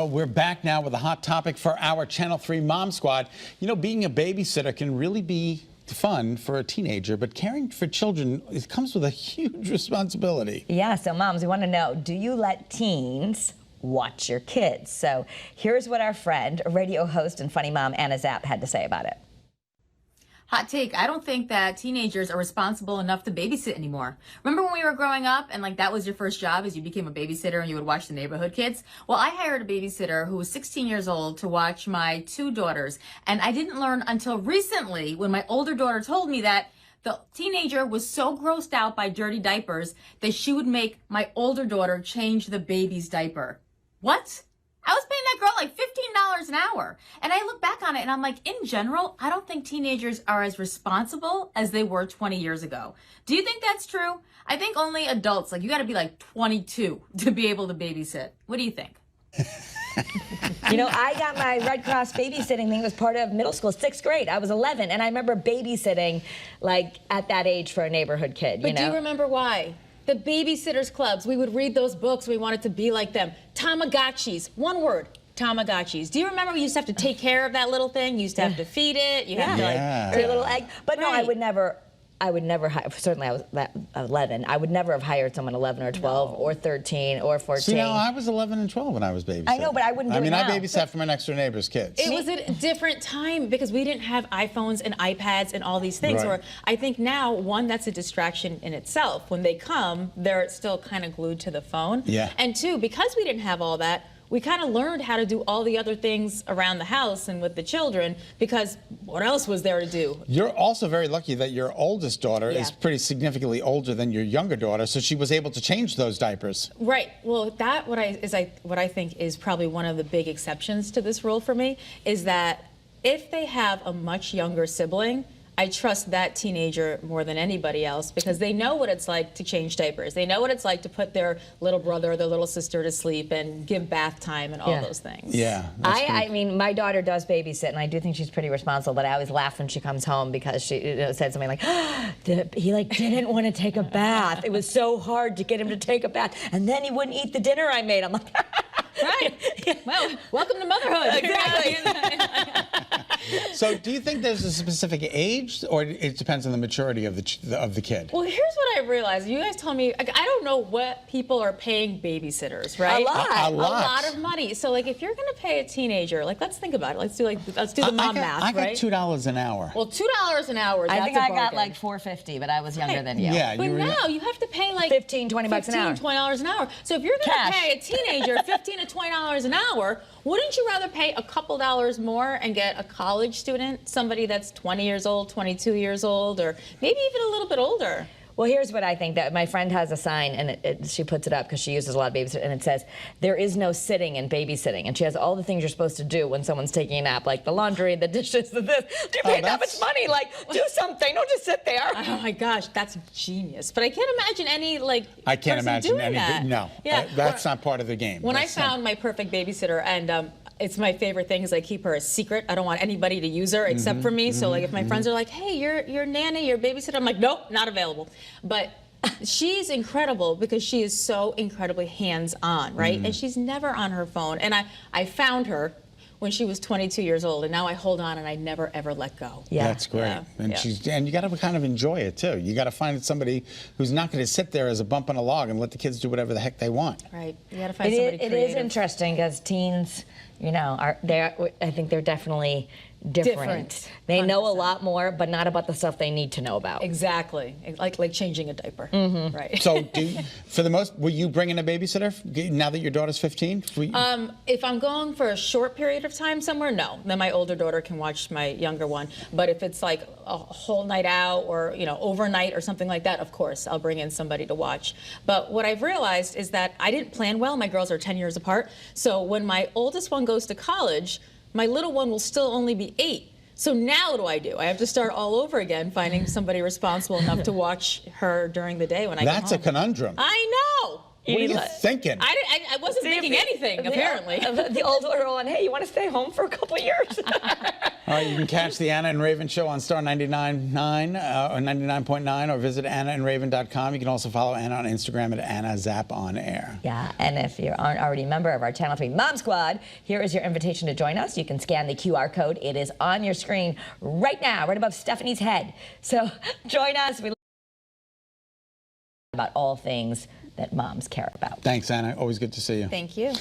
We're back now with a hot topic for our Channel 3 Mom Squad. You know, being a babysitter can really be fun for a teenager, but caring for children, it comes with a huge responsibility. Yeah, so moms, we want to know, do you let teens watch your kids? So here's what our friend, radio host and funny mom, Anna Zap, had to say about it. Hot take, I don't think that teenagers are responsible enough to babysit anymore. Remember when we were growing up and like that was your first job as you became a babysitter and you would watch the neighborhood kids? Well, I hired a babysitter who was 16 years old to watch my two daughters. And I didn't learn until recently when my older daughter told me that the teenager was so grossed out by dirty diapers that she would make my older daughter change the baby's diaper. What? I was paying that girl like $15 an hour. And I look back on it and I'm like, in general, I don't think teenagers are as responsible as they were 20 years ago. Do you think that's true? I think only adults, like you gotta be like 22 to be able to babysit. What do you think? You know, I got my Red Cross babysitting thing as part of middle school, 6th grade. I was 11, and I remember babysitting like at that age for a neighborhood kid. But do you remember why? The babysitters clubs, we would read those books, we wanted to be like them. Tamagotchis, one word, Tamagotchis. Do you remember we used to have to take care of that little thing? You used to have to feed it, you had to like... Or a little egg. But no, Right. I would never hire, certainly I was 11, I would never have hired someone 11 or 12 or 13 or 14. See, now I was 11 and 12 when I was babysitting. I know, but I wouldn't do it now. I babysat for my next door neighbor's kids. It was a different time because we didn't have iPhones and iPads and all these things. Right. Where I think now, one, that's a distraction in itself. When they come, they're still kind of glued to the phone. Yeah. And two, because we didn't have all that, we kind of learned how to do all the other things around the house and with the children because what else was there to do? You're also very lucky that your oldest daughter is pretty significantly older than your younger daughter, so she was able to change those diapers. Right. Well, that what I think is probably one of the big exceptions to this rule for me is that if they have a much younger sibling, I trust that teenager more than anybody else because they know what it's like to change diapers. They know what it's like to put their little brother or their little sister to sleep and give bath time and all those things. Yeah. I mean, my daughter does babysit, and I do think she's pretty responsible, but I always laugh when she comes home because she said something like, he like didn't want to take a bath. It was so hard to get him to take a bath, and then he wouldn't eat the dinner I made. I'm like, right. Well, welcome to motherhood. Exactly. So do you think there's a specific age, or it depends on the maturity of the kid? Well, here's what I realized. You guys told me, like, I don't know what people are paying babysitters, right? A lot. A lot. A lot of money. So, like, if you're going to pay a teenager, like, let's think about it. Let's do the mom math, I got right? $2 an hour. Well, $2 an hour. I That's think a I got bargain. like $4.50, but I was younger than you. Yeah, But now you have to pay like 15, 20 bucks an hour. $20 an hour. So if you're going Cash. to pay a teenager $15 to $20 an hour, wouldn't you rather pay a couple dollars more and get a college student, somebody that's 20 years old, 22 years old, or maybe even a little bit older? Well, here's what I think. That my friend has a sign, and she puts it up because she uses a lot of babysitters, and it says, "There is no sitting in babysitting." And she has all the things you're supposed to do when someone's taking a nap, like the laundry, the dishes, the this. You pay that much money, like do something. Don't just sit there. Oh my gosh, that's genius. But I can't imagine any I can't imagine doing that. No, Yeah. that's not part of the game. When I found my perfect babysitter, and it's my favorite thing is I keep her a secret. I don't want anybody to use her except for me. So like if my friends are like, hey, your nanny, your babysitter, I'm like, nope, not available. But she's incredible because she is so incredibly hands-on, right? And she's never on her phone. And I found her when she was 22 years old, and now I hold on and I never ever let go. Yeah. That's great. Yeah. And you got to kind of enjoy it too. You got to find somebody who's not going to sit there as a bump on a log and let the kids do whatever the heck they want. Right. You got to find somebody creative. It is interesting because teens, you know, I think they're definitely different. They know a 100%. lot more, but not about the stuff they need to know about. Exactly. Like changing a diaper. Right. So, for the most, will you bring in a babysitter now that your daughter's 15? If I'm going for a short period of time somewhere, no. Then my older daughter can watch my younger one. But if it's like a whole night out or, you know, overnight or something like that, of course, I'll bring in somebody to watch. But what I've realized is that I didn't plan well. My girls are 10 years apart. So when my oldest one goes to college, my little one will still only be 8. So now what do? I have to start all over again, finding somebody responsible enough to watch her during the day when I get home. That's a conundrum. I know. What are you thinking? I wasn't thinking anything, apparently. The old order on, hey, you want to stay home for a couple of years? All right, you can catch the Anna and Raven show on Star 99.9 or 99.9 or visit AnnaandRaven.com. You can also follow Anna on Instagram at Anna Zap on air. Yeah, and if you aren't already a member of our Channel 3 Mom Squad, here is your invitation to join us. You can scan the QR code. It is on your screen right now, right above Stephanie's head. So join us. We about all things that moms care about. Thanks, Anna. Always good to see you. Thank you.